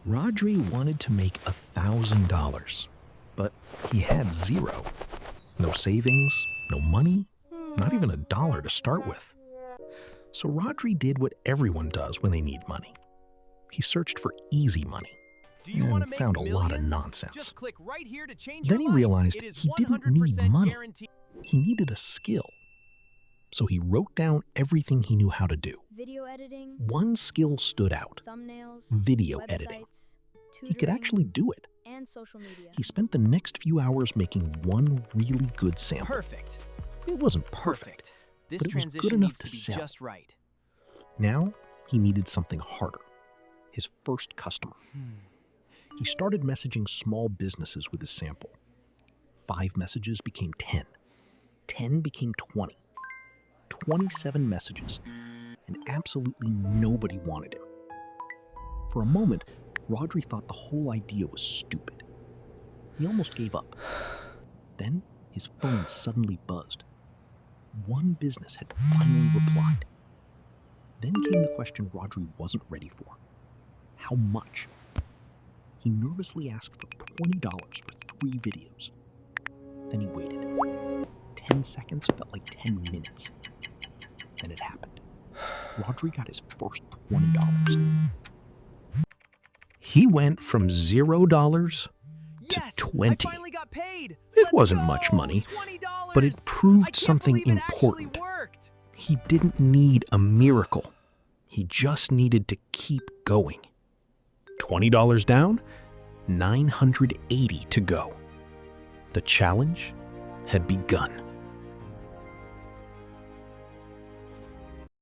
Rodri wanted to make $1,000, but he had zero. No savings, no money, not even $1 to start with. So Rodri did what everyone does when they need money. He searched for easy money and found a lot of nonsense. Then he realized he didn't need money. He needed a skill. So he wrote down everything he knew how to do. Video editing. One skill stood out. Thumbnails. Video editing. He could actually do it. And social media. He spent the next few hours making one really good sample. Perfect. It wasn't perfect, This but it was transition good enough needs to to be sell. just right. Now he needed something harder. His first customer. He started messaging small businesses with his sample. 5 messages became 10. 10 became 20. 27 messages, and absolutely nobody wanted him. For a moment, Rodri thought the whole idea was stupid. He almost gave up. Then his phone suddenly buzzed. One business had finally replied. Then came the question Rodri wasn't ready for. How much? He nervously asked for $20 for 3 videos. Then he waited. 10 seconds felt like 10 minutes. Then it happened. Rodri got his first $20. He went from $0 to Yes, 20. I finally got paid. It wasn't much money, $20. but it proved I can't something believe it important. actually worked. He didn't need a miracle. He just needed to keep going. $20 down, $980 to go. The challenge had begun.